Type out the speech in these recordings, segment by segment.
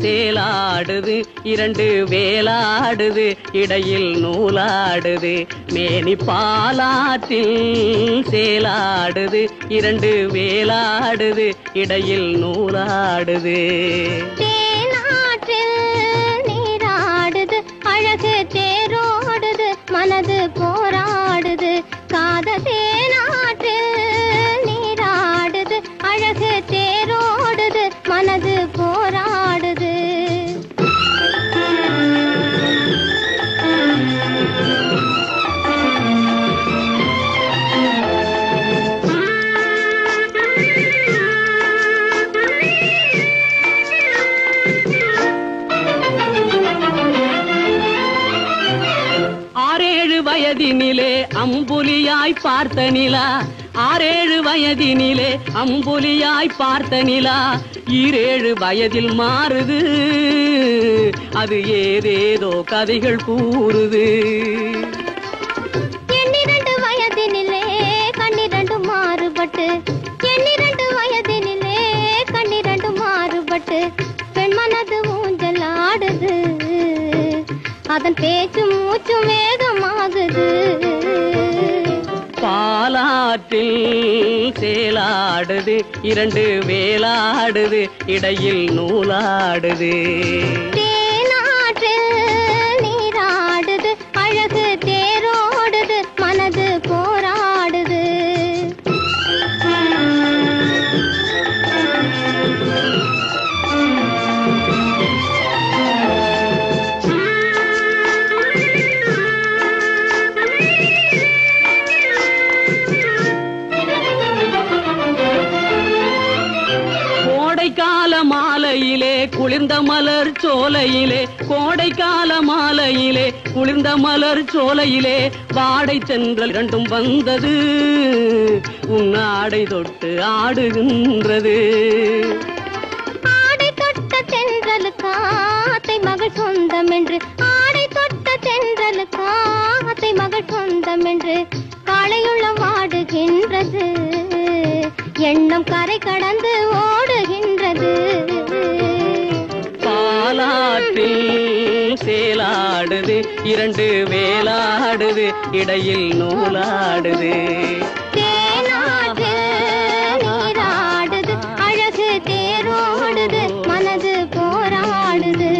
சேலாடுது இரண்டு வேலாடுது இடையில் நூலாடுது மேனி பாலாற்றில் சேலாடுது இரண்டு வேலாடுது இடையில் நூலாடுது தேனாற்றில் நீராடுது அழகு தேரோடுது மனது போராடுது காதல் தேனாற்றில் நீராடுது அழகு தேரோடுது மனது போராடுது வயதினிலே அம்புலியாய் பார்த்த நிலா 6-7 வயதினிலே அம்புலியாய் பார்த்த நிலா 7 வயதில் மாறுது அது ஏதேதோ கதைகள் கூறுது 12 வயதினிலே கண்ணிரண்டு மாறுபட்டு 12 வயதினிலே கண்ணிரண்டு மாறுபட்டு பெண் மனது ஊஞ்சல் ஆடுது அதன் பேச்சு மூச்சு வேகமாகுது பாலாற்றில் சேலாடுது இரண்டு வேலாடுது இடையில் நூலாடுது தேனாற்றில் நீராடுது அழகு தேரோடுது மனது போராடுது கோடைக்கால மாலையிலே குளிர்ந்த மலர் சோலையிலே கோடைக்கால மாலையிலே குளிர்ந்த மலர் சோலையிலே வாடை சென்றல் இரண்டும் வந்தது உன்னாடை தொட்டு ஆடுகின்றது ஆடை தொட்ட தென்றலுக்கு ஆத்தை மகள் சொந்தம் என்று ஆடை தொட்ட தென்றலுக்கு ஆத்தை மகள் சொந்தம் என்று காளையுள்ள வாடுகின்றது எண்ணம் கரை கடந்து ஓடுகின்றது பாலாற்றில் சேலாடுது இரண்டு வேலாடுது இடையில் நூலாடுது தேனாற்றில் நீராடுது அழகு தேரோடுது மனது போராடுது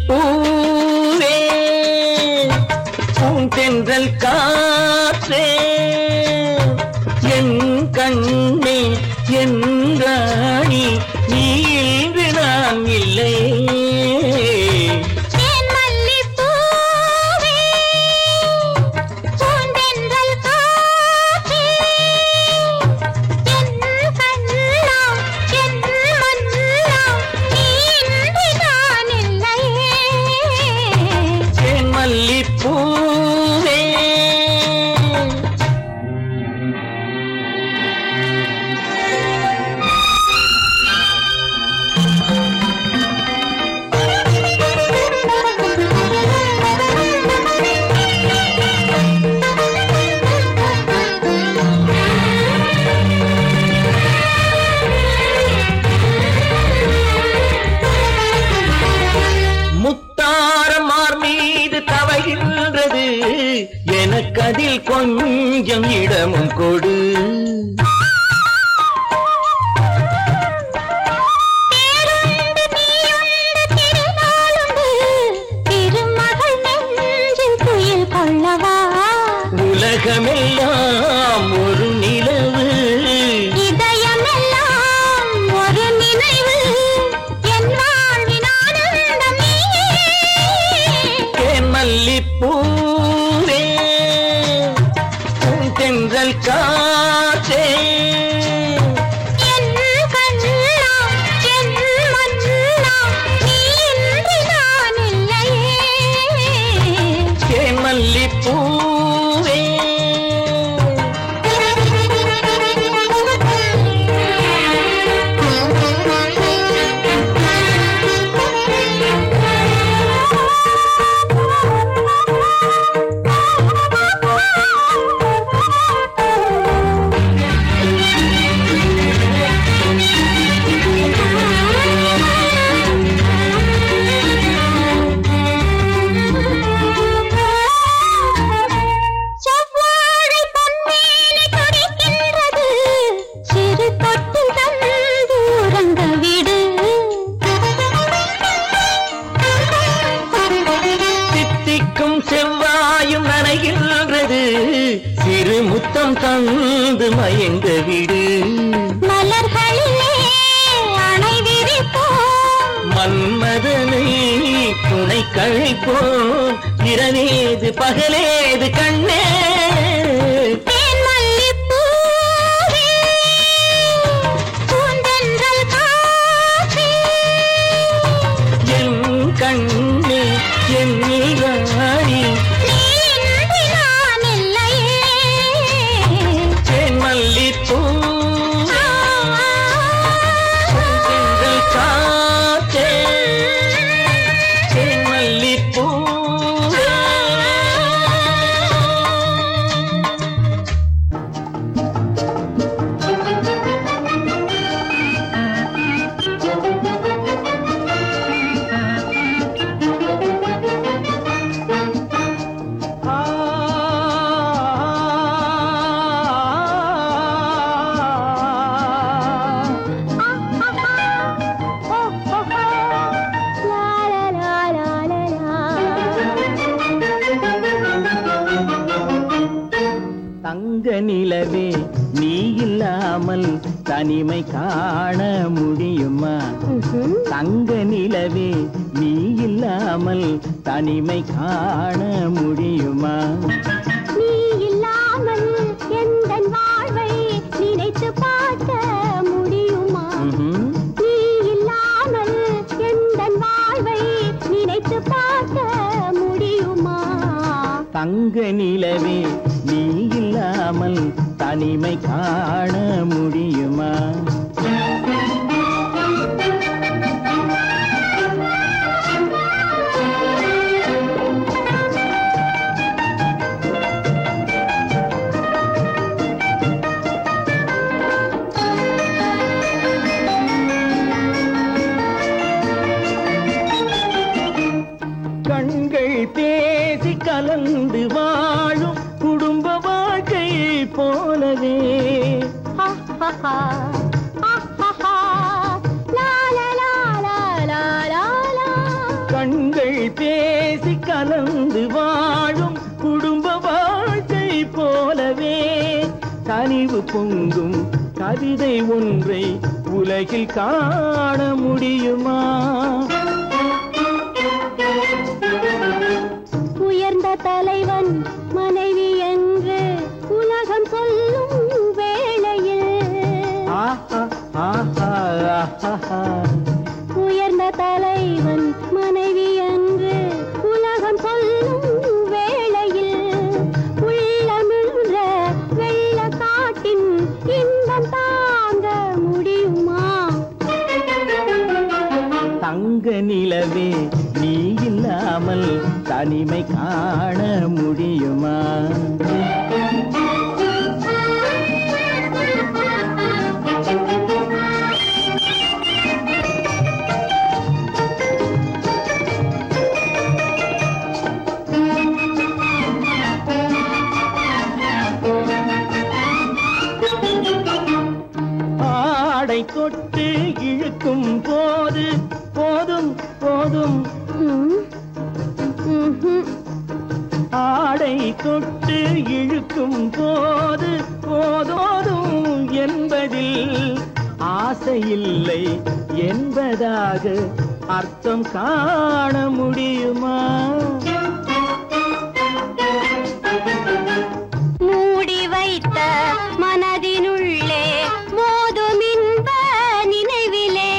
பூவே பூந்தென்றல் காற்றே என் கண்ணே என் ராணி நீ இன்று நான் இல்லை எனக்கதில் கொஞ்சம் இடமும் கொடு உலகமெல்லாம் ஒரு நிலவு இதயமெல்லாம் ஒரு நினைவு என் வாழ்வின் ஆனந்தம் ஏன் மல்லிப்பூவே தென்றல் காற்றே முத்தம் தந்து மயங்க விடு மலர்களிலே அணை விரிப்போம் மன்மதனை துணை கழிப்போம் இரவேது பகலேது கண்ணே கண்ணே என் ராணி தேன் மல்லிப்பூ காற்றே தேன் மல்லிப்பூ தங்க நிலவே நீ இல்லாமல் தனிமை காண முடியுமா தங்க நிலவே நீ இல்லாமல் தனிமை காண முடியுமா நீ இல்லாமல் எந்தன் வாழ்வை நினைத்து பார்க்க முடியுமா நீ இல்லாமல் எந்தன் வாழ்வை நினைத்து பார்க்க முடியுமா தங்க நிலவே நீ இல்லாமல் தனிமை காண முடியுமா கண்கள் பேசி கலந்து வாழும் குடும்ப வாழ்க்கை போலவே கண்கள் பேசி கலந்து வாழும் குடும்ப வாழ்க்கை போலவே கனிவு பொங்கும் கவிதை ஒன்றை உலகில் காண முடியுமா உயர்ந்த தலைவன் மனைவி என்று உலகம் சொல்லும் வேளையில் உயர்ந்த தலைவன் மனைவி என்று உலகம் சொல்லும் வேளையில் உள்ளமிழ்ற வெள்ள காட்டின் இன்பம் தாங்க முடியுமா தங்க நிலவே நீ இல்லாமல் தனிமை காண முடியுமா ஆடை தொட்டு இழுக்கும் போது போதும் போதும் ஆடை தொட்டு இழுக்கும் போது போதோதும் என்பதில் ஆசையில்லை என்பதாக அர்த்தம் காண முடியுமா மூடி வைத்த மனதினுள்ளே மோதும் இன்ப நினைவிலே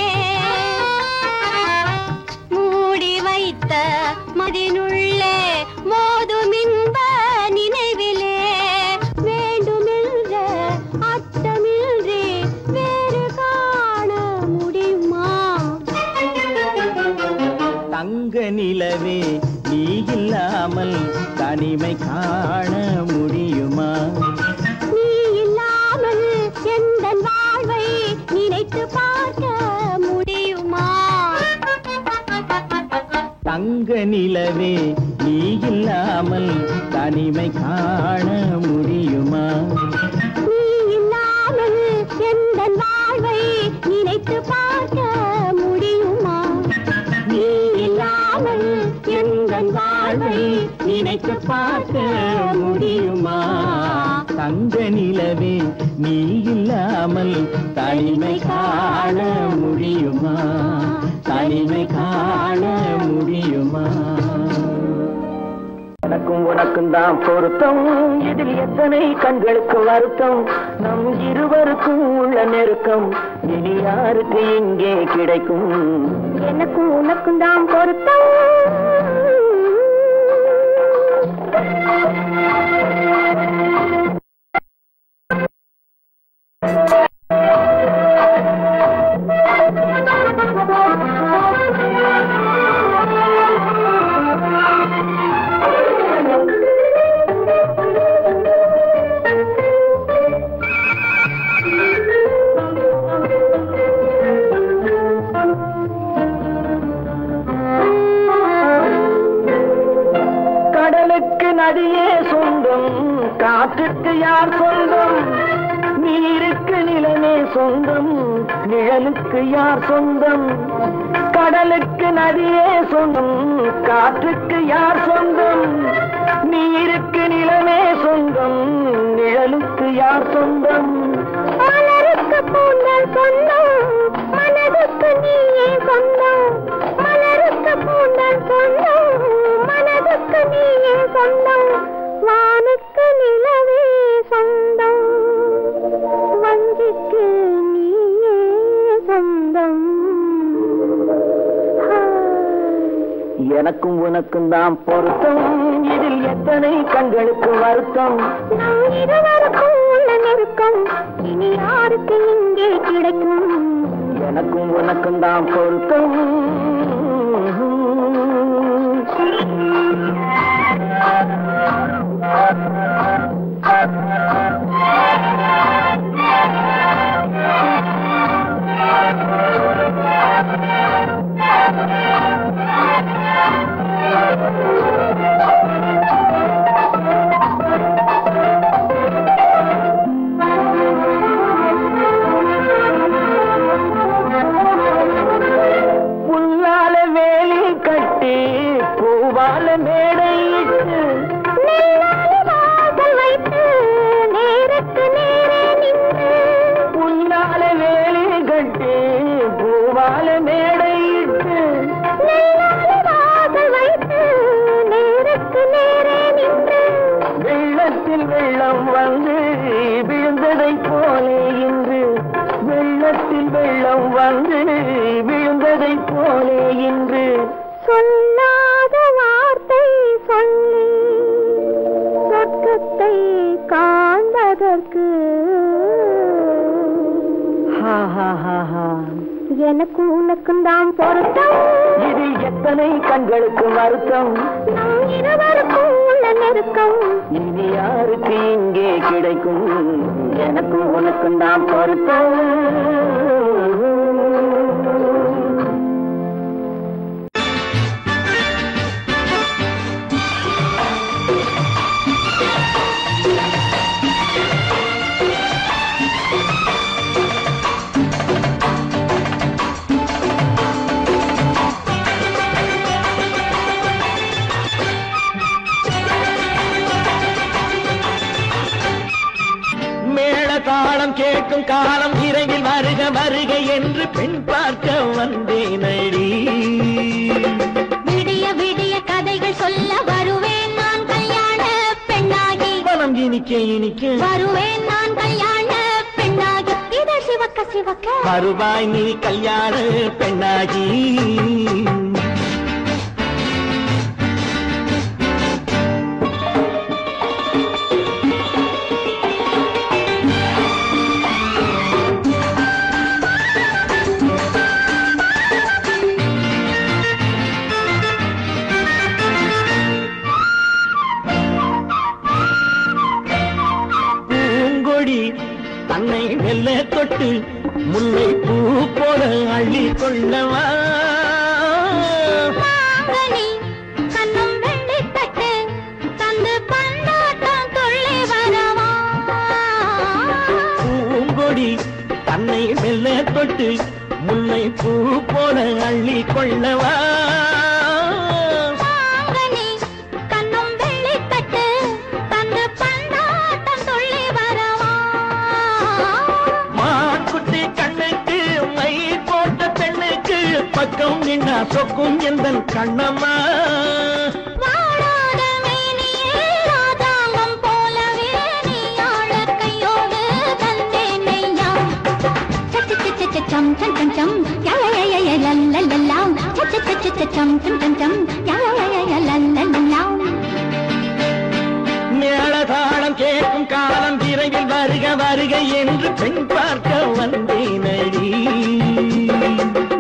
மூடி வைத்த மனதினுள்ளே மோதும் இன்ப நினைவிலே வேண்டுமென்ற அர்த்தமின்றி வேறு காண முடியுமா தங்க நிலவே நீ இல்லாமல் தனிமை காண முடியுமா நீ இல்லாமல் எந்தன் வாழ்வை நினைத்து பார்க்க முடியுமா தங்க நிலவே நீ இல்லாமல் தனிமை காண முடியுமா நீ இல்லாமல் எந்தன் வாழ்வை நினைத்து பார்க்க முடியுமா நீ இல்லாமல் எந்தன் வாழ்வை நினைத்து பார்க்க முடியுமா தங்க நிலவே நீ இல்லாமல் தனிமை காண முடியுமா? தனிமை காண முடியுமா? எனக்கும் உனக்கும் தான் பொருத்தம், இதில் எத்தனை கண்களுக்கு வருத்தம், நம் இருவருக்கும் உள்ள நெருக்கம் இனி யாருக்கு இங்கே கிடைக்கும்? எனக்கும் உனக்கும் தான் பொருத்தம். நதியே சொந்தம், காற்றுக்கு யார் சொந்தம்? நீருக்கு நிலமே சொந்தம், நிழலுக்கு யார் சொந்தம்? கடலுக்கு நதியே சொந்தம், காற்றுக்கு யார் சொந்தம்? நீருக்கு நிலமே சொந்தம், நிழலுக்கு யார் சொந்தம்? மலருக்கு பூந்தல் சொந்தம், மனதுக்கு நீயே சொந்தம். மலருக்கு பூந்தல் சொந்தம், மனதுக்கு நீயே சொந்தம். வானுக்கு நிலவே சொந்தம், வஞ்சிக்கு நீயே சொந்தம். எனக்கும் உனக்கும் தான் பொருத்தம், இதில் எத்தனை கண்களுக்கு வருத்தம், நம் இருவருக்கும் உள்ள நெருக்கம் இனி யாருக்கு இங்கே கிடைக்கும்? எனக்கும் உனக்கும் தான் பொருத்தம். புல்லால வேலி கட்டி பூவால மேடையிட்டு வைத்து நேருக்கு நேரே நின்று. புல்லால வேலி கட்டி பூவால மேடையிட்டு வைத்து நேருக்கு நேரே நின்று. வெள்ளத்தில் வெள்ளம் வந்து விழுந்ததை போலே இன்று, வெள்ளத்தில் வெள்ளம் வந்து விழுந்ததை போலே இன்று. சொல்லாத வார்த்தை சொல்லி சொர்க்கத்தை காண்பதற்கு எனக்கும் உனக்கும் தான் பொருத்தம், இதில் எத்தனை கண்களுக்கு வருத்தம், நம் இருவருக்கும் உள்ள நெருக்கம் இனி யாருக்கு இங்கே கிடைக்கும்? எனக்கும் உனக்கும் தான் பொருத்தம். தாளம் கேட்கும் காலம் விரைவில் வருக வருக என்று பெண் பார்க்க வந்தேனடி. விடிய விடிய கதைகள் சொல்ல வருவேன் நான் கல்யாண பெண்ணாகி. மனம் இனிக்க இனிக்க வருவேன் நான் கல்யாண பெண்ணாகி. இத சிவக்க சிவக்க வருவாய் நீ கல்யாண பெண்ணாகி. தன்னை மெல்ல தொட்டு முல்லை பூ போல அள்ளி கொள்ளவா. கண்ணும் வெள்ளி தட்டு தந்து பந்தாட்டம் துள்ளி வரவா. பூங்கொடி தன்னை மெல்ல தொட்டு முல்லை பூ போல அள்ளி கொள்ளவா. கண்ணும் வெள்ளி தட்டு தந்து பந்தாட்டம் துள்ளி கண்ணம்மா வாழாத மேனியே ராஜாங்கம் போலவே நீ ஆள கையோடு தந்தேன் நெய்யா சச்ச சச்ச சம் சம் சம் சம் யா யா யா யா லல்லல்லா சச்ச சச்ச சம் சம் சம் சம் யா யா யா யா லல்லல்லா மேளதாளம் கேட்கும் காலம் விரைவில் வருக வருக என்று பெண் பார்க்க வந்தேனடி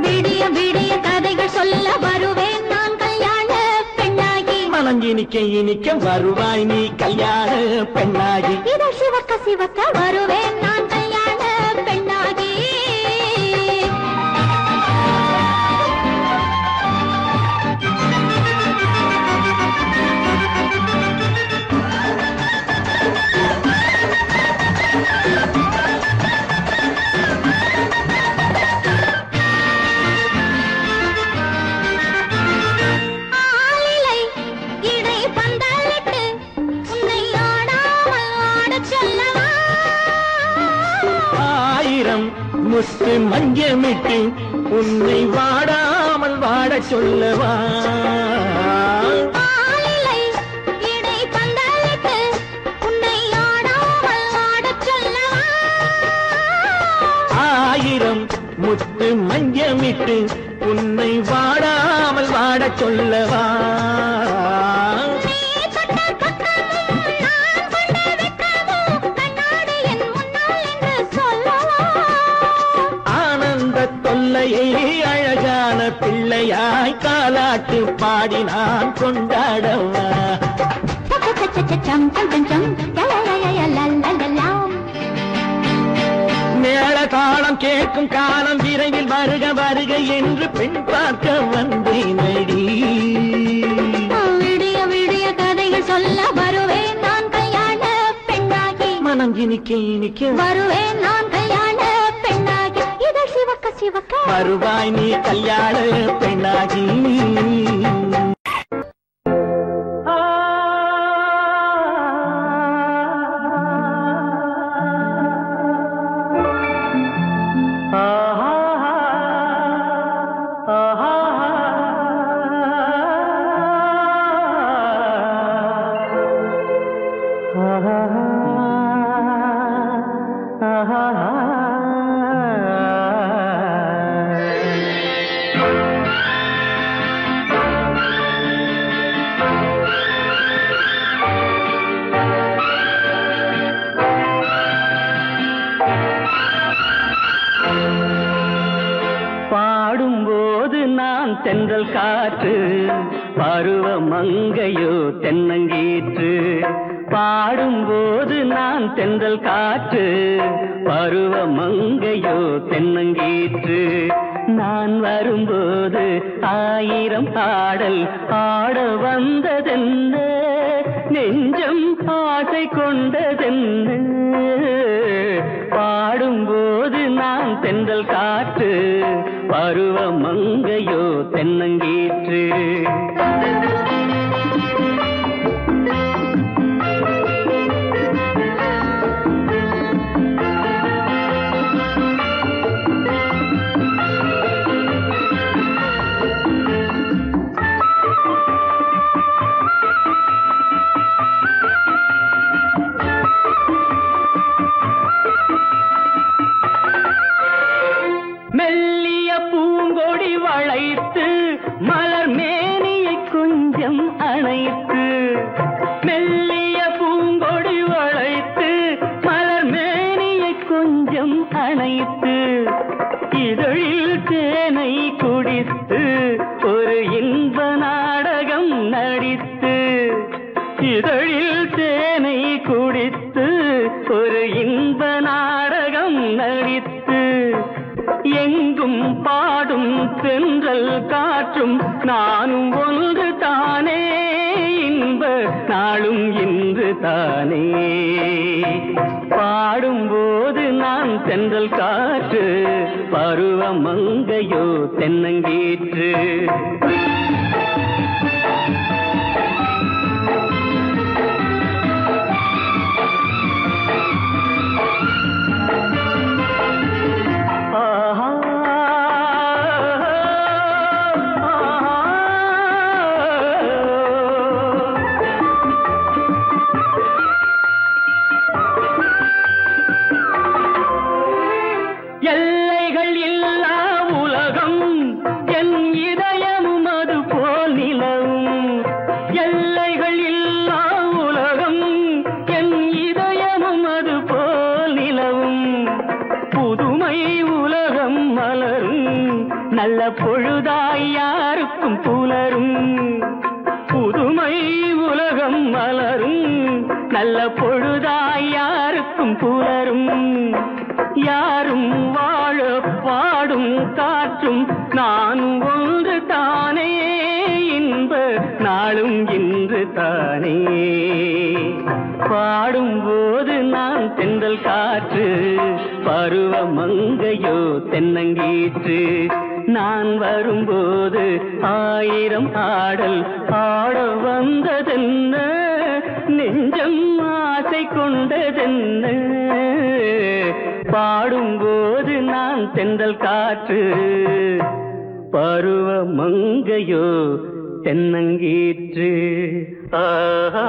விடிய விடிய கதைகள் சொல்ல வருவேன் நான் கல்யாண பெண்ணாகி மனம் இனிக்க இனிக்க வருவாய் நீ கல்யாண பெண்ணாகி இதழ் சிவக்க சிவக்க வருவேன் நான் கல்யாண பெண்ணாகி ஆலிலை இடை பந்தலிட்டு உன்னை ஆடாமல் ஆடச் சொல்லவா ஆயிரம் முத்து மஞ்சமிட்டு உன்னை வாடாமல் வாடச் சொல்லவா ஆலிலை இடை பந்தலிட்டு உன்னை ஆடாமல் ஆடச் சொல்லவா ஆயிரம் முத்து மஞ்சமிட்டு உன்னை வாடாமல் வாடச் சொல்லவா நீ தொட்ட பக்கமும் நான் கொண்ட வெட்கமும் கண்ணாடி என் முன்னால் என்று சொல்லவா ஆனந்த தொல்லையை அழகான பிள்ளையாய் காலாட்டு பாடி நான் கொண்டாடவா சம் சம் சம் சம் யா யா யா யா லல்லல்லா மேளதாளம் கேட்கும் காலம் விரைவில் வருக வருக என்று பெண் பார்க்க வந்தேனடி விடிய விடிய கதைகள் சொல்ல வருவேன் நான் கல்யாண பெண்ணாகி மனம் இனிக்க இனிக்க வருவேன் நான் கல்யாண பெண்ணாகி இதழ் சிவக்க சிவக்க வருவாய் நீ கல்யாண பெண்ணாகி பாடும்போது நான் தென்றல் காற்று பருவ மங்கையோ தென்னங்கீற்று பாடும்போது நான் தென்றல் காற்று பருவ மங்கையோ தென்னங்கீற்று நான் வரும்போது ஆயிரம் பாடல் ஆட வந்ததென்ன நெஞ்சம் ஆசை கொண்டதென்ன பாடும்போது நான் தென்றல் காற்று பருவ மங்கையோ தென்னங்கீற்று மெல்லிய பூங்கொடி வளைத்து மலர் மேனியை கொஞ்சம் அணைத்து மெல்லிய பூங்கொடி வளைத்து மலர் மேனியை கொஞ்சம் அணைத்து இதழில் தேனை குடித்து ஒரு இன்ப நாடகம் நடித்து இதழில் தேனை குடித்து ஒரு இன்ப நாடகம் நடித்து எங்கும் பாடும் தென்றல் காற்றும் நானும் ஒன்று தானே இன்ப நாளும் இன்று தானே பாடும்போது நான் தென்றல் காற்று பருவ மங்கையோ தென்னங்கீற்று நல்ல பொழுதாய் யாருக்கும் புலரும் யாரும் வாழ பாடும் காற்றும் நானும் ஒன்று தானே இன்ப நாளும் இன்று தானே பாடும்போது நான் தென்றல் காற்று பருவ மங்கையோ தென்னங்கீற்று நான் வரும்போது ஆயிரம் ஆடல் ஆட வந்ததென்ன நெஞ்சம் ஆசை கொண்டதென்ன பாடும்போது நான் தென்றல் காற்று பருவ மங்கையோ தென்னங்கீற்று ஆஹா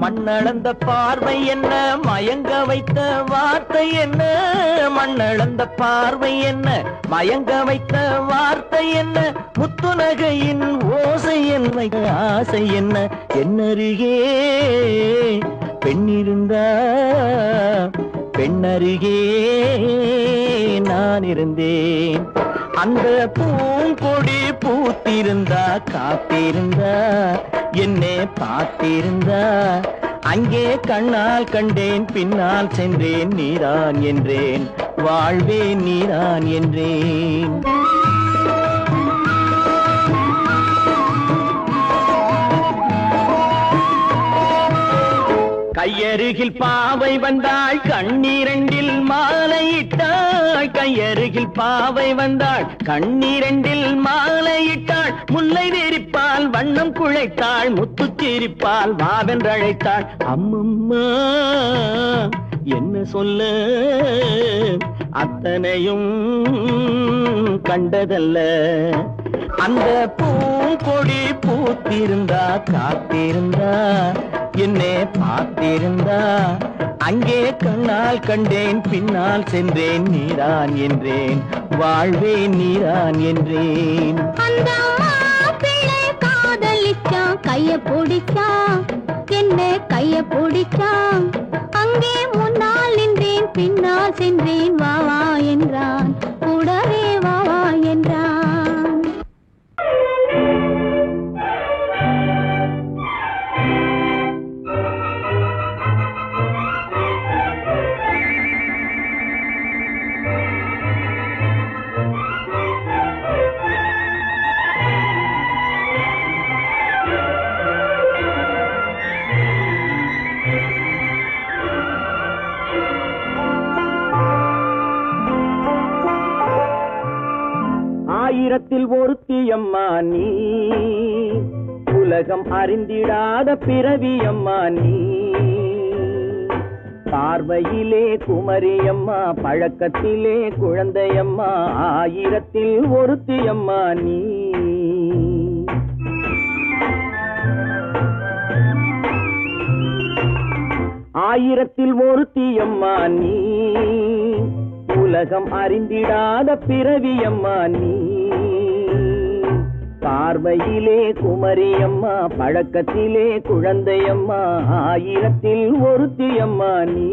மண்ணளந்த பார்வை என்ன மயங்க வைத்த வார்த்தை என்ன மண்ணளந்த பார்வை என்ன மயங்க வைத்த வார்த்தை என்ன முத்துநகையின் ஓசை என்ன ஆசை என்ன என்னருகே பெண்ணிருந்தா பெண்ணருகே நான் இருந்தேன் அந்த பூங்கொடி பூத்திருந்தா காத்திருந்தா என்னை பார்த்திருந்தா அங்கே கண்ணால் கண்டேன் பின்னால் சென்றேன் நீதான் என்றேன் வாழ்வே நீதான் என்றேன் கையருகில் பாவை வந்தாள் கண்ணீரண்டில் மாலையிட்டாள் கையருகில் பாவை வந்தாள் கண்ணீரண்டில் மாலையிட்டாள் முல்லை நெறிப்பால் வண்ணம் குழைத்தாள் முத்துச்சிரிப்பால் வாவென்றழைத்தாள் அம்மம்மா என்ன சொல்ல அத்தனையும் கண்டதல்ல அந்த பூங்கொடி பூத்திருந்தா காத்திருந்தா என்னை பார்த்திருந்தா அங்கே கண்ணால் கண்டேன் பின்னால் சென்றேன் நீதான் என்றேன் வாழ்வே நீதான் என்றேன் அந்த மாப்பிள்ளை காதலிச்சா கைய பிடிச்சான், என்ன கைய பிடிச்சான். அங்கே முன்னால் நின்றேன், பின்னால் சென்றேன். வா வா என்றான், கூடவே வா வா என்றான். ஆயிரத்தில் ஒருத்தியம்மா நீ, உலகம் அறிந்திடாத பிறவியம்மா நீ. பார்வையிலே குமரியம்மா, பழக்கத்திலே குழந்தையம்மா. ஆயிரத்தில் ஒருத்தியம்மா நீ. ஆயிரத்தில் ஒருத்தியம்மா நீ, உலகம் அறிந்திடாத பிறவியம்மா நீ. பார்வையிலே குமரியம்மா, பழக்கத்திலே குழந்தையம்மா. ஆயிரத்தில் ஒருத்தியம்மா நீ.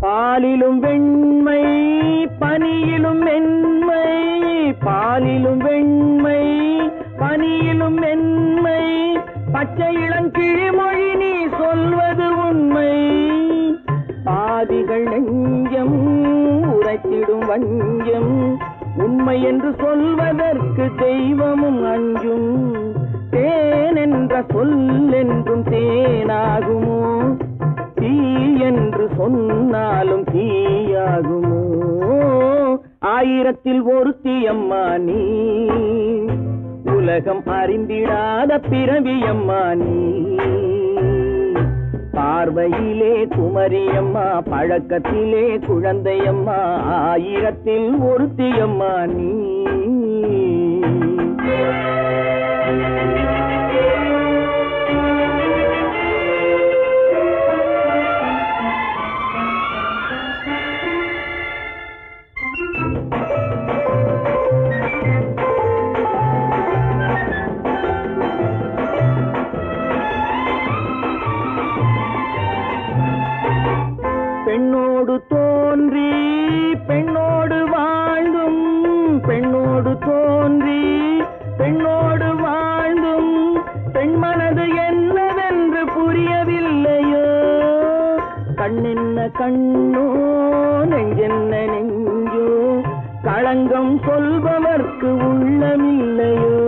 பாலிலும் வெண்மை, பனியிலும் மென்மை. பாலிலும் வெண்மை, பனியிலும் மென்மை. பச்சை இளங்கிழிமொழி நீ சொல்வது உண்மை. பாதிகள் நெஞ்சம் உரைத்திடும் வஞ்சம். உண்மை என்று சொல்வதற்கு தெய்வமும் அஞ்சும். தேன் என்ற சொல் என்றும் தேனாகுமோ? தீ என்று சொன்னாலும் தீயாகுமோ? ஆயிரத்தில் ஒருத்தியம்மா நீ, உலகம் அறிந்திடாத பிறவியம்மா நீ. பார்வையிலே குமரியம்மா, பழக்கத்திலே குழந்தையம்மா. ஆயிரத்தில் ஒருத்தியம்மா நீ. பெண்ணோடு தோன்றி பெண்ணோடு வாழ்ந்தும், பெண்ணோடு தோன்றி பெண்ணோடு வாழ்ந்தும். பெண் மனது என்னவென்று புரியவில்லையோ? கண்ணென்ன கண்ணோ, நெஞ்சென்ன நெஞ்சோ. களங்கம் சொல்பவர்க்கு உள்ளமில்லையோ?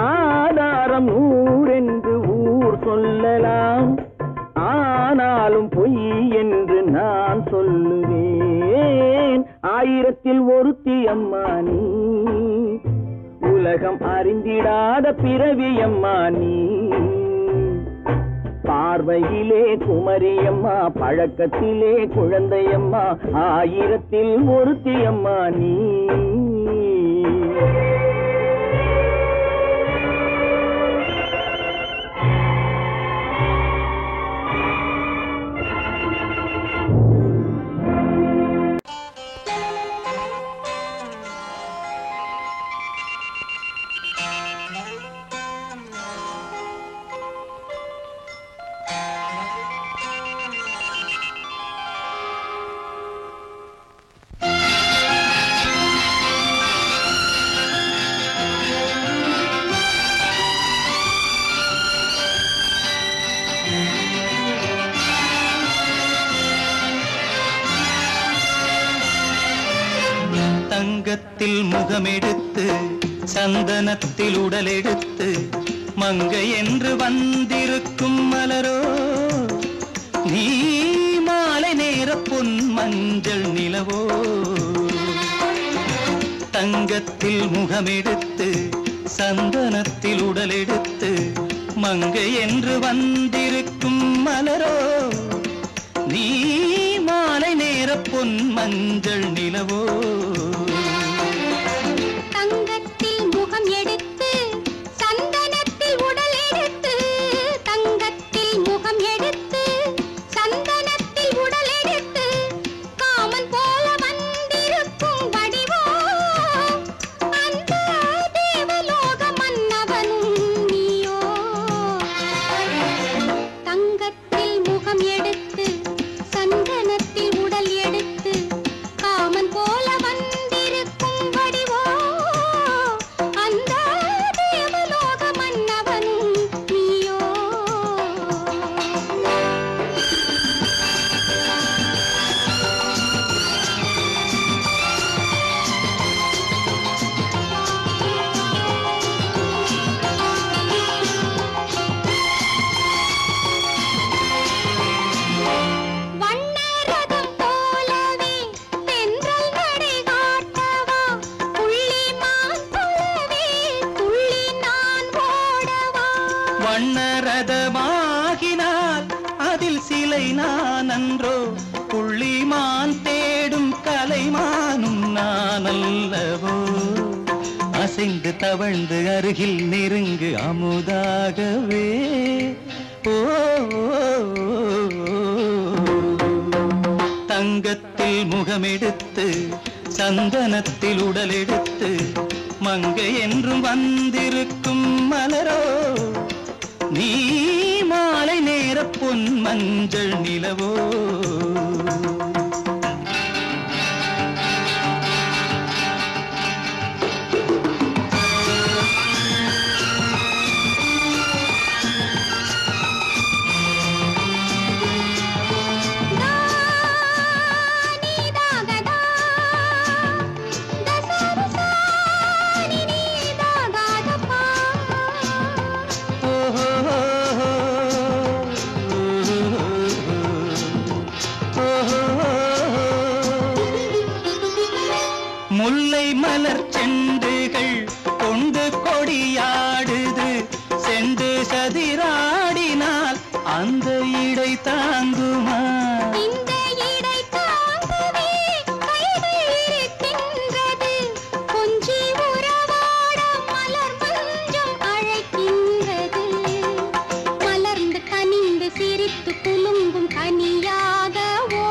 ஆதாரம் நூறென்று ஊர் சொல்லலாம், ஆனாலும் பொய் என்று நான் சொல்லுவேன். ஆயிரத்தில் ஒருத்தியம்மா நீ, உலகம் அறிந்திடாத பிறவியம்மா நீ. பார்வையிலே குமரியம்மா, பழக்கத்திலே குழந்தையம்மா. ஆயிரத்தில் ஒருத்தியம்மா நீ. தங்கத்தில் முகமெடுத்து, சந்தனத்தில் உடலெடுத்து, மங்கை என்று வந்திருக்கும் மலரோ நீ. மாலை நேர பொன் மஞ்சள் நிலவோ. தங்கத்தில் முகமெடுத்து, சந்தனத்தில் உடலெடுத்து, மங்கை என்று வந்திருக்கும் மலரோ நீ. மாலை நேர பொன் மஞ்சள் நிலவோ தங்கத்தில் முகம் எடுத்து சந்தனத்தில் உடல் எடுத்து தங்கத்தில் முகம் எடுத்து சந்தனத்தில் உடல் எடுத்து காமன் போல வந்திருக்கும் வடிவோ அந்த தேவலோக மன்னவனும் நீயோ தங்கத்தில் முகம் எடுத்து சந்தனத்தில் உடல் எடுத்து காமன் போல வந்திருக்கும் வடிவோ அந்த தேவலோக மன்னவனும் நீயோ வண்ணரதம் போலவே தென்றல் நடை காட்டவா புள்ளிமான் போலவே துள்ளி நான் ஓடவா வண்ணரதமாகினால் அதில் சிலை நான் அன்றோ புள்ளிமான் தேடும் கலைமானும் நான் அல்லவோ அசைந்து தவழ்ந்து அருகில் நெருங்கு அமுதாகவே ஓ தங்கத்தில் முகமெடுத்து சந்தனத்தில் உடல் எடுத்து மங்கை என்றும் வந்திருக்கும் மலரோ நீ மாலை நேர பொன் மஞ்சள் நிலவோ முல்லை மலர் செண்டுகள் கொண்டு கொடியாடுது செண்டு சதிராடினால் அந்த இடை தாங்குமா இந்த இடை தாங்குவே கைகள் இருக்கின்றது கொஞ்சி உறவாட மலர் மஞ்சம் அழைக்கின்றது மலர்ந்து கனிந்து சிரித்து குலுங்கும் கனியாகவோ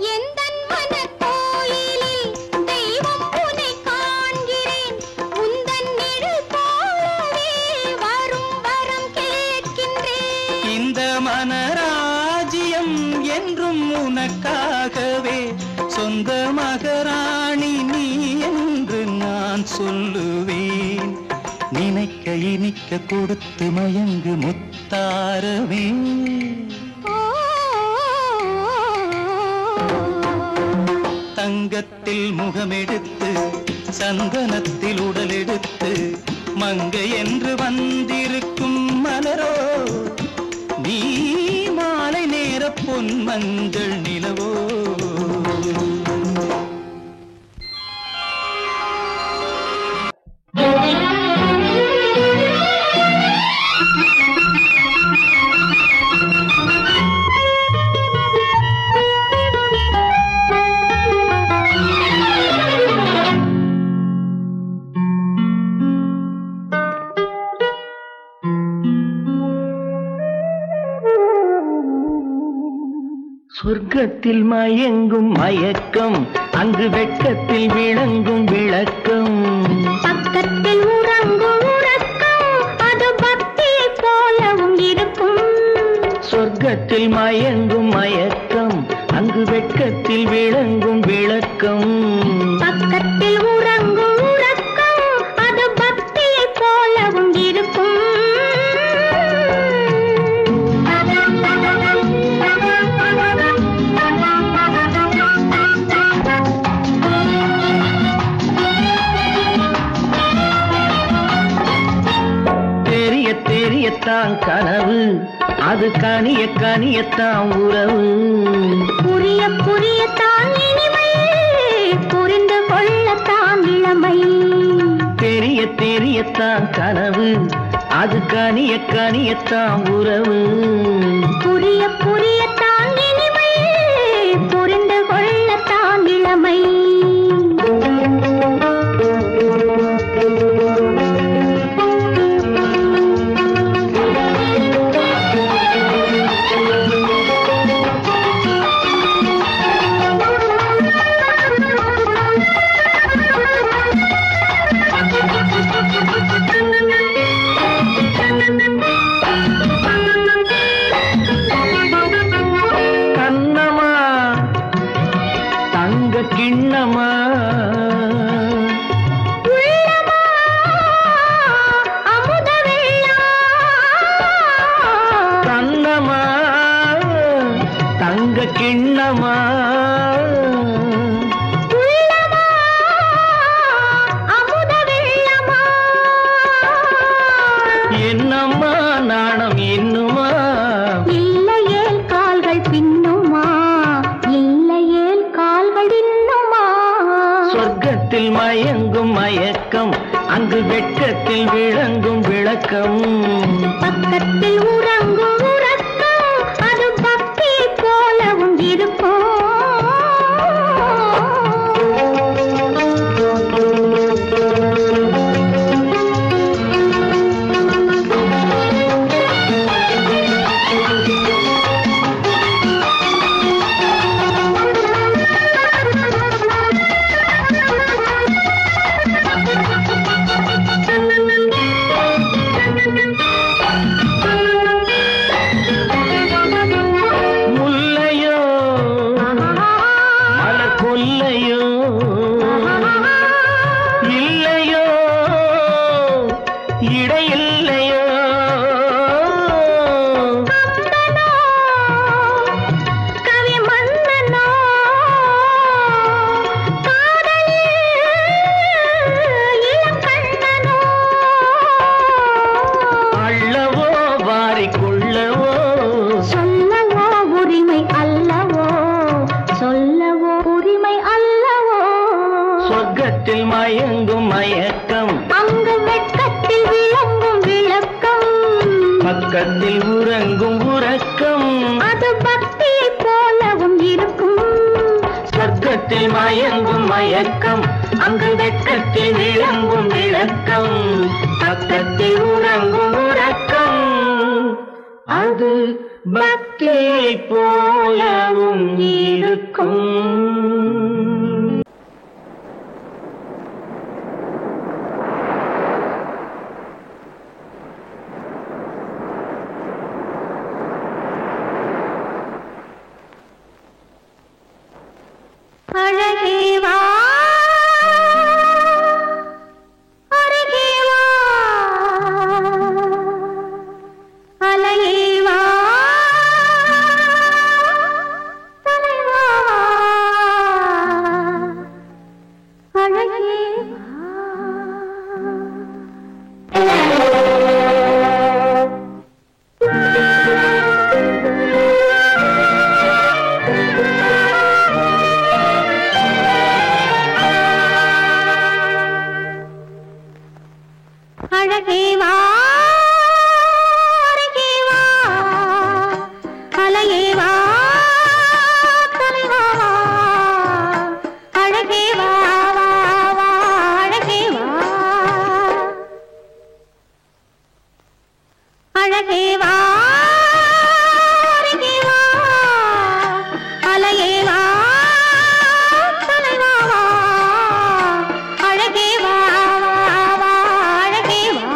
எந்தன் மனக்கோயிலில் தெய்வம் உன்னை காண்கிறேன் உந்தன் நிழல் போலவே வரும் வரம் கேட்கின்றேன் இந்த மனராஜ்யம் என்றும் உனக்காகவே சொந்த மகராணி நீ என்று நான் சொல்லுவேன் நினைக்க இனிக்க கொடுத்து மயங்கு முத்தாரவே தங்கத்தில் முகமெடுத்து சந்தனத்தில் உடல் எடுத்து மங்கை என்று வந்திருக்கும் மலரோ நீ மாலை நேர பொன் மஞ்சள் நிலவோ சொர்க்கத்தில் மயங்கும் மயக்கம் அங்கு வெட்கத்தில் விளங்கும் விளக்கம் பக்கத்தில் உறங்கும் உறக்கம் அது பக்தியை போலவும் இருக்கும் சொர்க்கத்தில் மயங்கும் மயக்கம் அங்கு வெட்கத்தில் விளங்கும் விளக்கம் பக்கத்தில் உறங்கும் உறக்கம் அது பக்தியை போலவும் இருக்கும் தெரியத்தான் கனவு அது கனியத்தான் உறவு புரிய புரியத்தான் கொள்ளத்தான் இளமை. தெரிய தெரியத்தான் கனவு, அது கனிய கனியத்தான் உறவு. புரிய புரியத்தான் இனிமை, புரிந்து கொள்ளத்தான் இளமை. கிண்ணமா அமுத வெள்ளா கண்ணமா தங்க கிண்ணமா அமுத வெள்ளமா. என்னம்மா நாணம் இன்னுமா? இல்லையே கால்கள் பின்னுமா, இல்லையே கால்கள் இன்னுமா. சொர்க்கத்தில் மயங்கும் மயக்கம், அங்கு வெட்கத்தில் விளங்கும் விளக்கம். பக்கத்தில் உறங்கும் உறக்கம், அது பக்தி போலவும் இருக்கும். முல்லையோ மலர் கொல்லையோ, இல்லையோ இடையில்லையோ. கவி மன்னனோ காதலில் இளம் கண்ணனோ. அள்ளவோ வாரிக்கொள்ளவோ, சொல்லவோ உரிமை அல்லவோ, சொல்லவோ உரிமை அல்லவோ. சொர்க்கத்தில் மயங்கும் மயக்கம், அங்கு வெட்கத்தில் விளங்கும் விளக்கம். பக்கத்தில் உறங்கும் உறக்கம். அது பக்தி போலவும் இருக்கும். சொர்க்கத்தில் மயங்கும் மயக்கம், அங்கு வெட்கத்தில் விளங்கும் விளக்கம். பக்கத்தில் உறங்கும் உறக்கம். அது பக்தி போலவும் இருக்கும். அழகே வா, அருகே வா, அலையே வா, தலைவா, அழகே வா. அழகே வா, அருகே வா, அலையே வா, தலைவா, அழகே வா, வா, வா, அழகே வா. அழகே வா, அருகே வா, அலையே வா, தலைவா, அழகே வா, வா, வா, அழகே வா.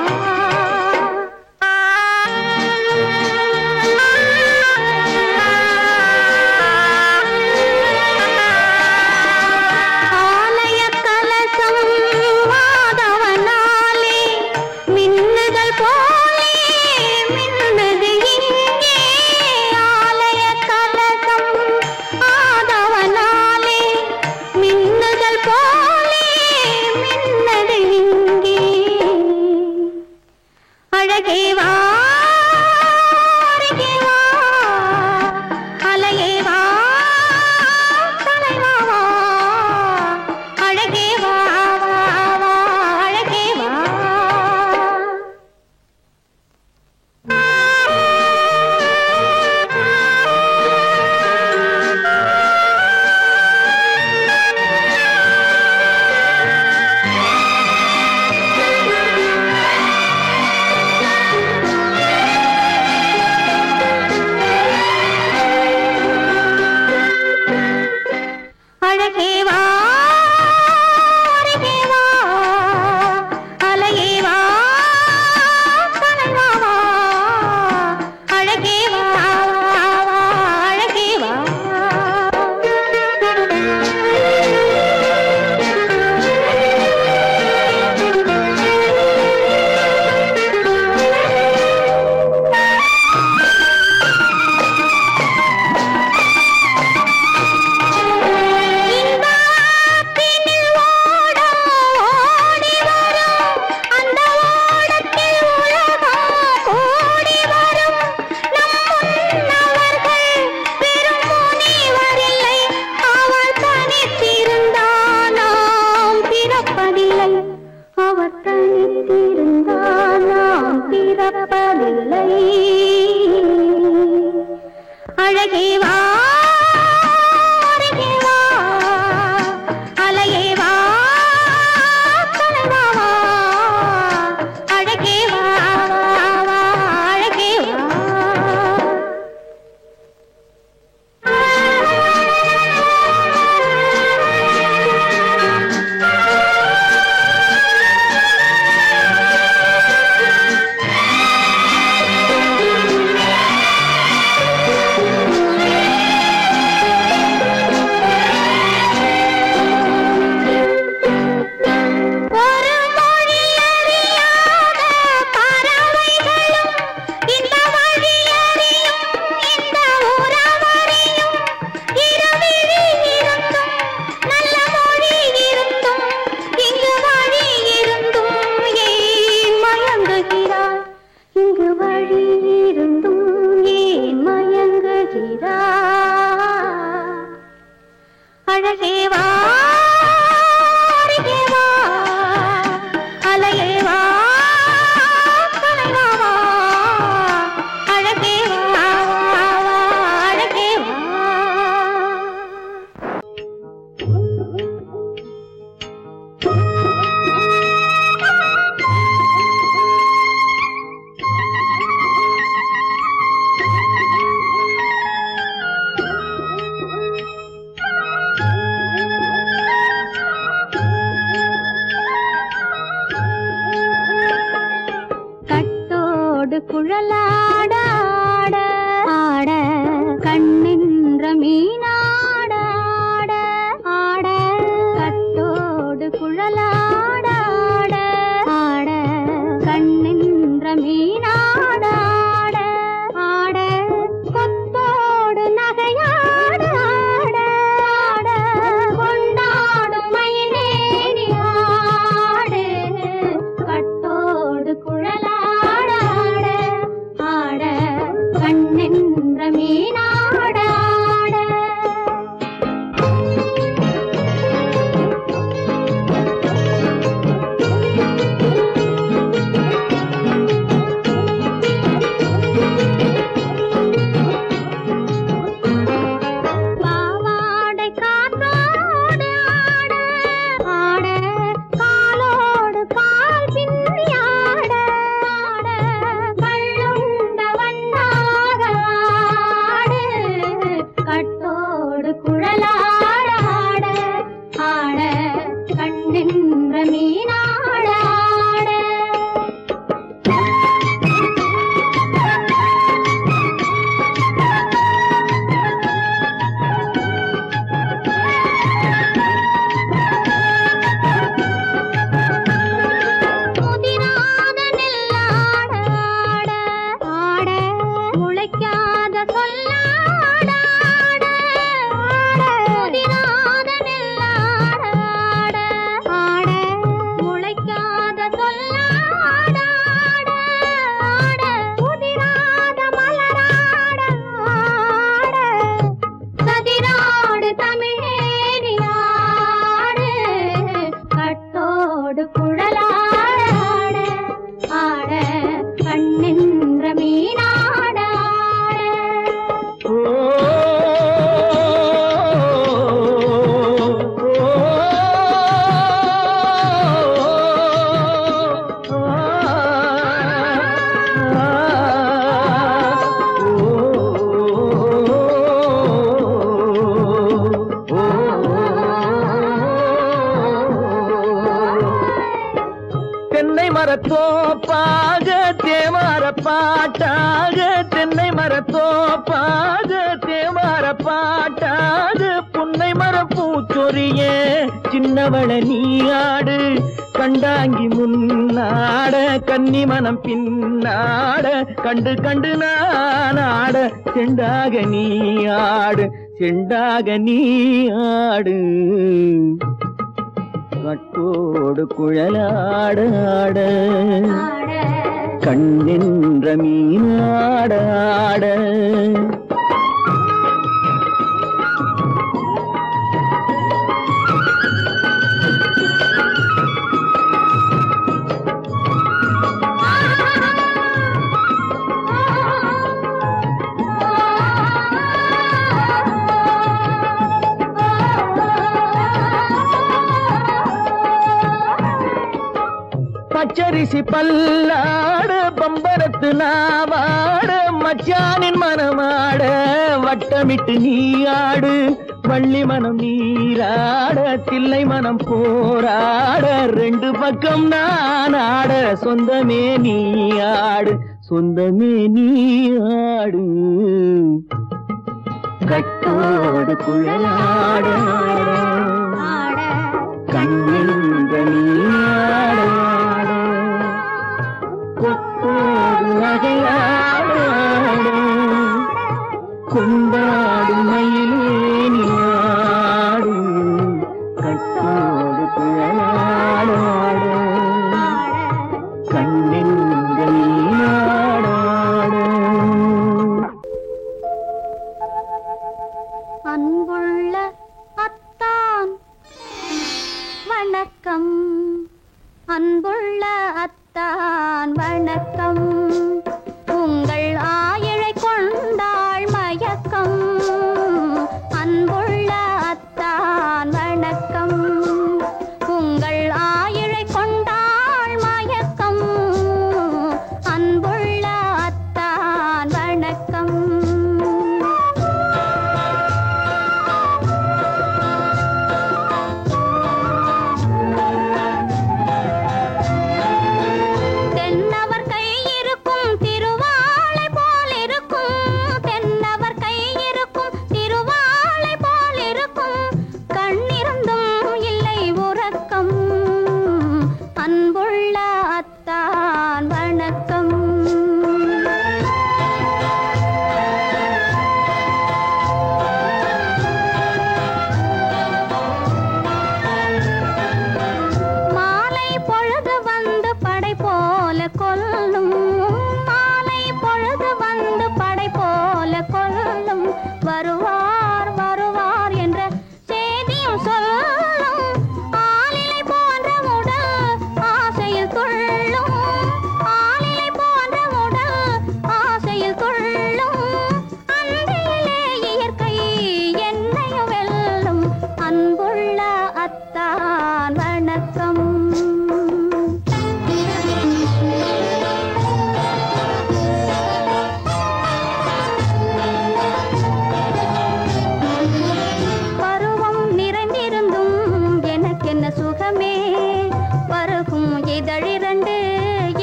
அழகே வா அருகே வா அலையே வா கலைவா வா அழகே வா வா அழகே வா அழகே வா அருகே வா அலையே வா கலைவா வா அழகே வா அழகே வா குழலாட ஆட ஆட கண்ணின்ற மீனாட ஆட ஆட கட்டோடு குழலாட ஆட ஆட கண்ணின்ற மீனாட ஆட ஆட கொத்தோடு நகையாட ஆட ஆட கொண்டாடும் மயிலேறி ஆடு கட்டோடு குழலாட கண்ணென்ற மீனாட பாவாடை காற்றோடு ஆட ஆட காலோடு கால் பின்னி ஆட ஆட கள்ளுண்ட வண்ணாக ஆடு கட்டோடு குழலாட ஆட ஆட கண்ணின்ற மீனாட ஆட முதிராத நெல்லாட ஆட ஆட முளைக்காத சொல்லாட ஆட ஆட முதிராத நெல்லாட ஆட ஆட முளைக்காத சொல்லாட ஆட ஆட முதிராத மலராட ஆட சதிராடு தமிழேறி ஆடு கட்டோடு குழலாட ஆட கண்ணின்ற மீனாட தென்னை மரத்தோப்பாக தேமார பாட்டாக தென்னை மரத்தோப்பாக தேமார பாட்டாக புன்னை மரம் பூச்சொரிய சின்னவள நீயாடு கண்டாங்கி முன்னாட கன்னி மனம் பின்னாட கண்டு கண்டு நானாட செண்டாக நீயாடு செண்டாக நீயாடு கட்டோடு குழலாட ஆட கண்ணின்ற மீனாட ஆட பச்சரிசி பல்லாடு பம்பரத்து நாவாடு மச்சானின் மனமாட வட்டமிட்டு நீயாடு வள்ளி மனம் நீராட தில்லை மனம் போராட ரெண்டு பக்கம் நான் ஆட சொந்தமே நீயாடு சொந்தமே நீயாடு கட்டோடு குழலாட கண்ணிந்த நீயாட கொத்தோடு நகையாட கொண்டாடு மயிலே நீயாடு கட்டோடு குழலாட கண்ணிந்த நீயாட அன்புள்ள அத்தான் வணக்கம் அன்புள்ள அத்தான் வணக்கம் உங்கள் ஆயிழை கொண்டாள் மயக்கம் அன்புள்ள அத்தான் வணக்கம் உங்கள் ஆயிழை கொண்டாள் மயக்கம் அன்புள்ள அத்தான் வணக்கம் வருவார் வருவார் என்ற செய்தியும் சொல்லும் ஆளிலை போன்ற உடல் ஆசையில் துள்ளும் ஆளிலை போன்ற உடல் ஆசையில் துள்ளும் அன்பிலே இயற்கை என்னையும் வெல்லும் அன்புள்ள அத்தான் வணக்கம் சுகமே பருகும் இதழிரண்டு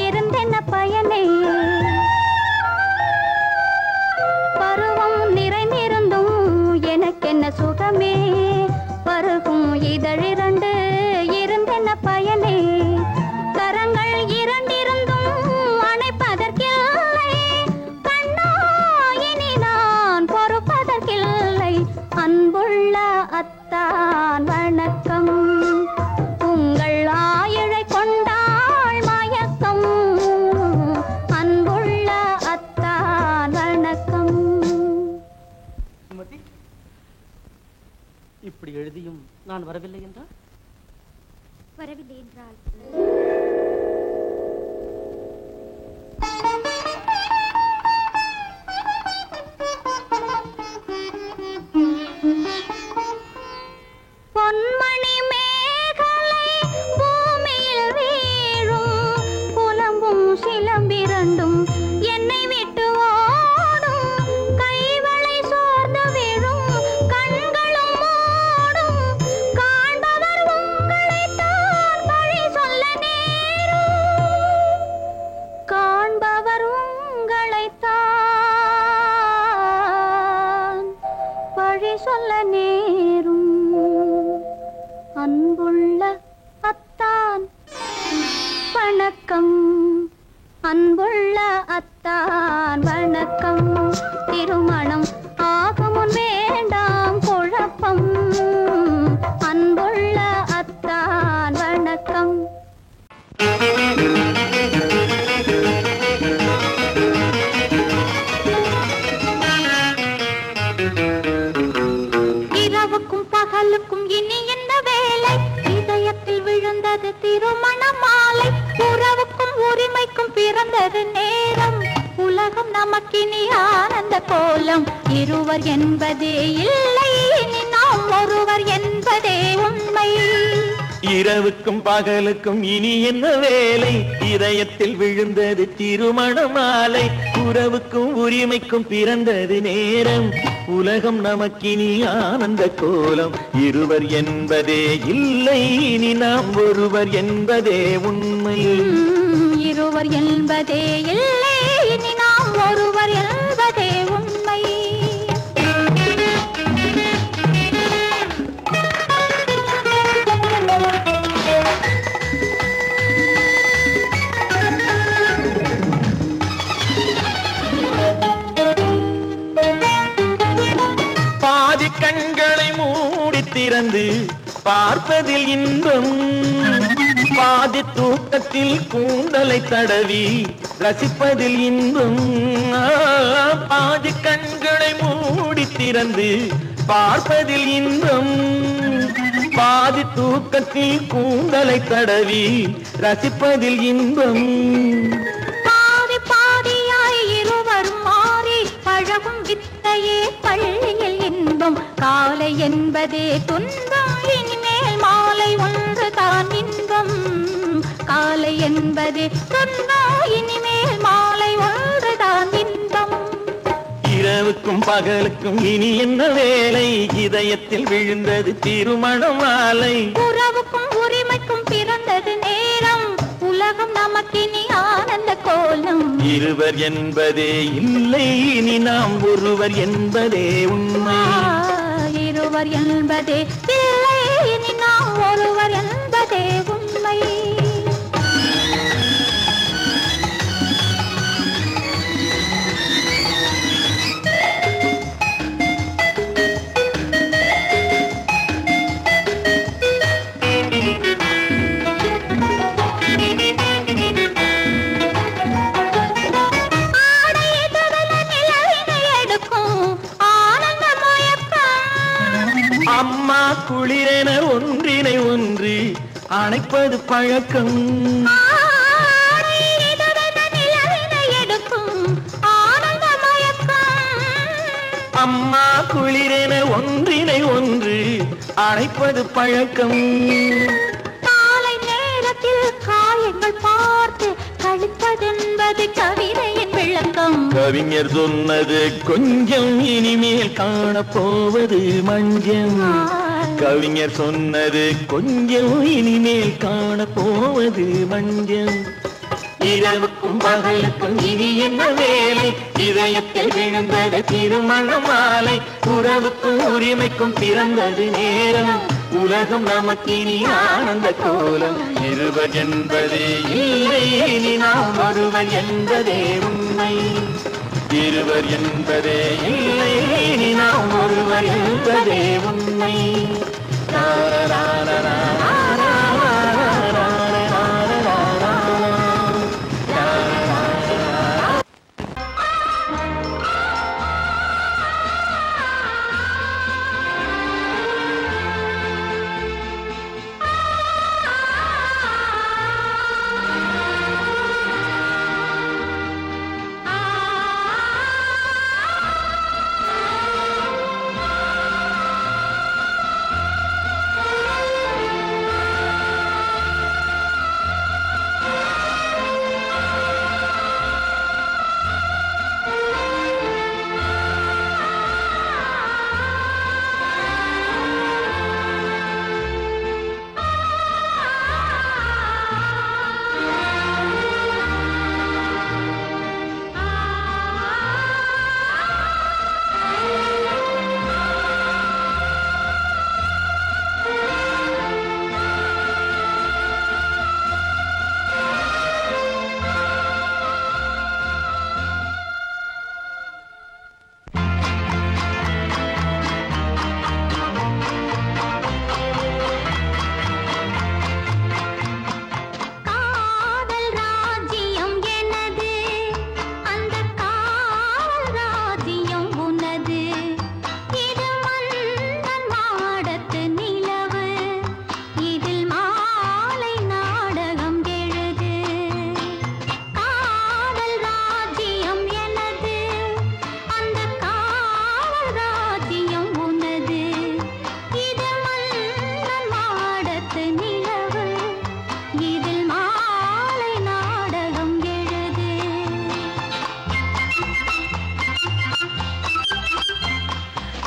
இருந்தென்ன பயனே பருவம் நிறைந்திருந்தும் எனக்கென்ன சுகமே பருகும் இதழிரண்டு இருந்தென்ன பயனே கரங்கள் இரண்டிருந்தும் அணைப்பதற்கில்லை கண்ணா இனி நான் பொறுப்பதற்கில்லை அன்புள்ள அத்தான் வணக்கம் உங்கள் ஆயிழை கொண்டாள் மயக்கம் அன்புள்ள அத்தான் வணக்கம் இப்படி எழுதியும் நான் வரவில்லை என்றால் வரவில்லை என்றால் பொன்மணி மேகலை பூமியில் வீழும் புலம்பும் சிலம்பிரண்டும் என்னை விட்டு ஓடும் கைவளை சோர்ந்து விழும் கண்களும் மூடும் காண்பவர் உங்களைத்தான் பழி சொல்ல நேரும் காண்பவர் உங்களைத்தான் பழி சொல்ல நேரும் அன்புள்ள அத்தான் வணக்கம் அன்புள்ள அத்தான் வணக்கம் திருமணம் ஆகுமுன் வேண்டாம் குழப்பம் அன்புள்ள அத்தான் வணக்கம் இரவுக்கும் பகலுக்கும் இனி என்ன வேலை இதயத்தில் விழுந்தது திருமண மாலை உறவுக்கும் உரிமைக்கும் பிறந்தது நேரம் உலகம் நமக்கினி ஆனந்த கோலம் இருவர் என்பதே இல்லை இனி நாம் ஒருவர் என்பதே உண்மை இரவுக்கும் பகலுக்கும் இனி என்ன வேலை இதயத்தில் விழுந்தது திருமண மாலை உறவுக்கும் உரிமைக்கும் பிறந்தது நேரம் உலகம் நமக்கினி ஆனந்த கோலம் இருவர் என்பதே இல்லை இனி நாம் ஒருவர் என்பதே உண்மை இருவர் என்பதே இல்லை இனி நாம் ஒருவர் என்பதே உண்மை கண்களை மூடி திறந்து பார்ப்பதில் இன்பம் பாதி தூக்கத்தில் கூந்தலை தடவி ரசிப்பதில் இன்பம் பாதி கண்களை மூடி திறந்து பார்ப்பதில் இன்பம் பாதி தூக்கத்தில் கூந்தலை தடவி ரசிப்பதில் இன்பம் பாதி பாதியாய் இருவர் மாறி பழகும் வித்தையே பள்ளியில் இன்பம் காலை என்பதே துன்பம் இனிமேல் மாலை ஒன்று தான் இன்பம் காலை என்பதே துன்பம் இனிமேல் மாலை ஒன்று தான் இன்பம் இரவுக்கும் பகலுக்கும் இனி என்ன வேலை இதயத்தில் விழுந்தது திருமண மாலை உறவுக்கும் உரிமைக்கும் பிறந்தது நேரம் உலகம் நமக்கினி ஆனந்த கோலம் இருவர் என்பதே இல்லை இனி நாம் ஒருவர் என்பதே உண்மை இருவர் என்பதே இல்லை இனி நாம் ஒருவர் என்பதே உண்மை அம்மா குளிரென ஒன்றினை ஒன்று அணைப்பது பழக்கம் அம்மா குளிரென ஒன்றினை ஒன்று அணைப்பது பழக்கம் காலை நேரத்தில் காயங்கள் பார்த்து கழிப்பதென்பது கவிதையின் விளக்கம் கவிஞர் சொன்னது கொஞ்சம் இனிமேல் காணப்போவது மஞ்சம் கவிஞர் சொன்னது கொஞ்சம் இனிமேல் காணப்போவது மஞ்சம் இரவுக்கும் பகலுக்கும் இனி என்ன வேலை இதயத்தில் விழுந்தது திருமண மாலை உறவுக்கும் உரிமைக்கும் பிறந்தது நேரம் உலகம் நமக்கினி ஆனந்த கோலம் இருவர் என்பதே இல்லை இனி நாம் ஒருவர் என்பதே உண்மை இருவர் என்பதே இல்லை இனி நாம் ஒருவர் என்பதே உண்மை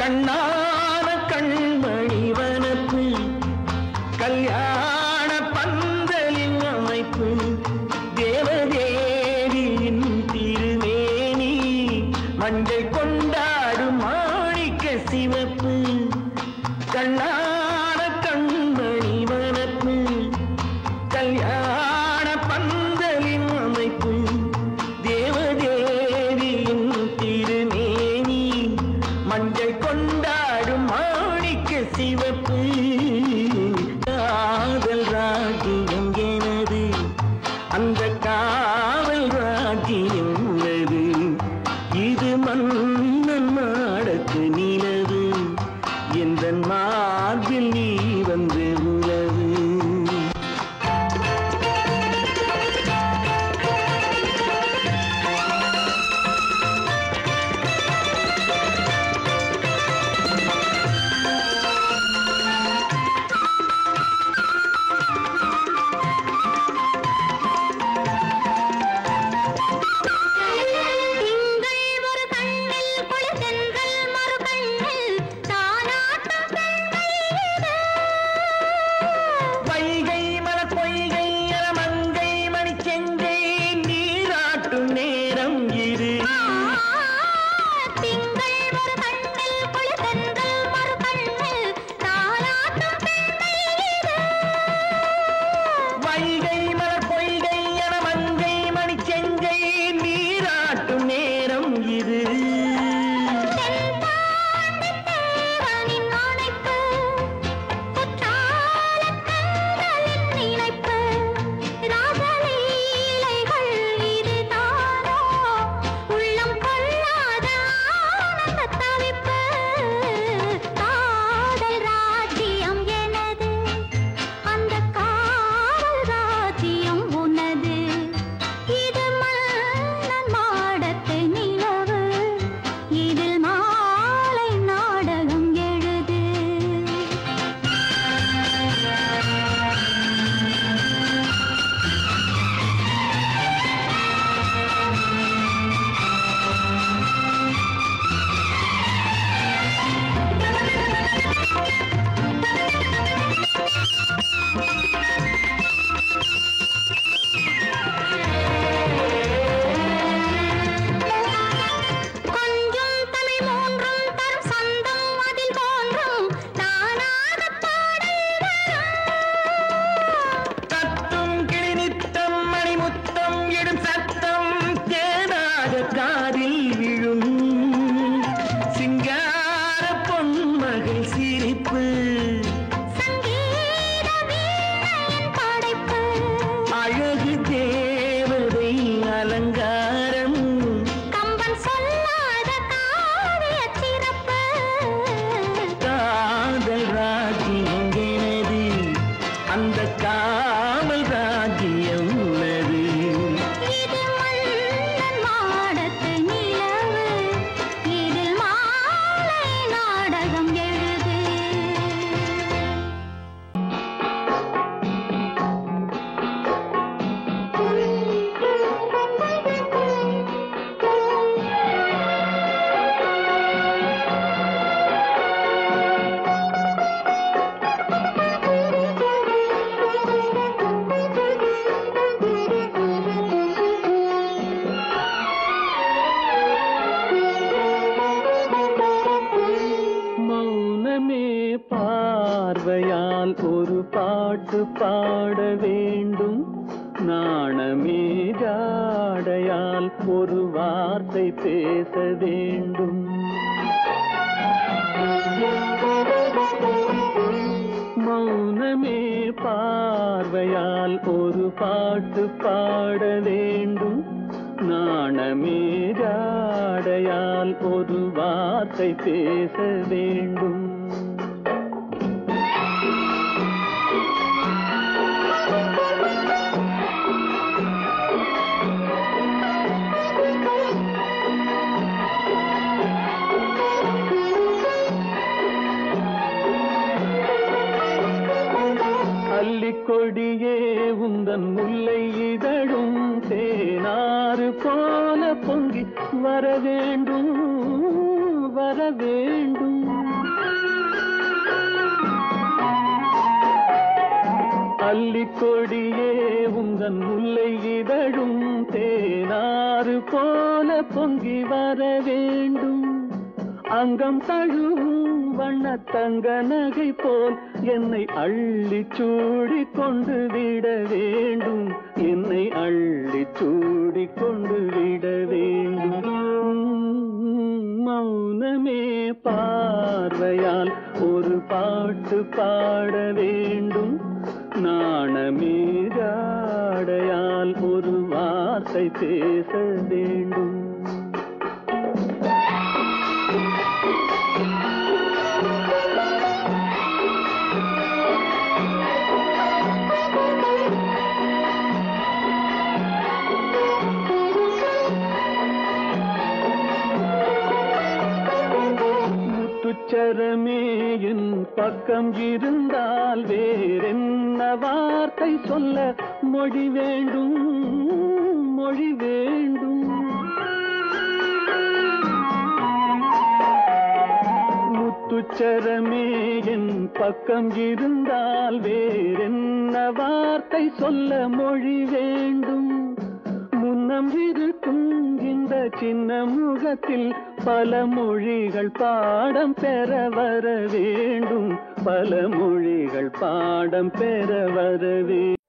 கண்ணான கண்மணி வனப்பு கல்யாண பந்தலின் அமைப்பு தேவதேவியின் திருமேனி மஞ்சள் கொண்டாடும் மாணிக்க சிவப்பு கண்ணான கண்மணி வனப்பு கல்யாண பந்தலின் அமைப்பு தேவதேவியின் திருமேனி மஞ்சள் கொண்டாடும் மாணிக்க சிவப்பு காதல் ராஜ்யம் எனது அந்த காவல் ராஜ்யம் உள்ளது இது மன்னன் மாடத்து நிலவு எந்த மார்பில் நீ வந்து உலவு பாட்டு பாட வேண்டும், நாணமே ஜாடையால் ஒரு வார்த்தை பேச வேண்டும். மௌனமே பார்வையால் ஒரு பாட்டு பாட வேண்டும், நாணமே ஜாடையால் ஒரு வார்த்தை பேச வேண்டும். கொடியே உந்தன் முல்லை இதழும் தேனாறு போல பொங்கி வர வேண்டும், வர வேண்டும். அல்லிக்கொடியே உந்தன் முல்லை இதழும் தேனாறு போல பொங்கி வர வேண்டும். அங்கம் தழுவும் வண்ணத்தங்க நகை போல் என்னை அள்ளி சூடி கொண்டு விட வேண்டும். என்னை அள்ளி சூடி கொண்டு விட வேண்டும். மௌனமே பார்வையால் ஒரு பாட்டு பாட வேண்டும். நாணமே ஜாடையால் ஒரு வார்த்தை பேச வேண்டும். முத்துச்சரமே என் பக்கம் இருந்தால் வேறென்ன வார்த்தை சொல்ல மொழி வேண்டும், மொழி வேண்டும். முத்துச்சரமே என் பக்கம் இருந்தால் வேறென்ன வார்த்தை சொல்ல மொழி வேண்டும். முன்னம் இருக்கும் இந்த சின்ன முகத்தில் பல மொழிகள் பாடம் பெற வர வேண்டும். பல மொழிகள் பாடம் பெற வர வேண்டும்.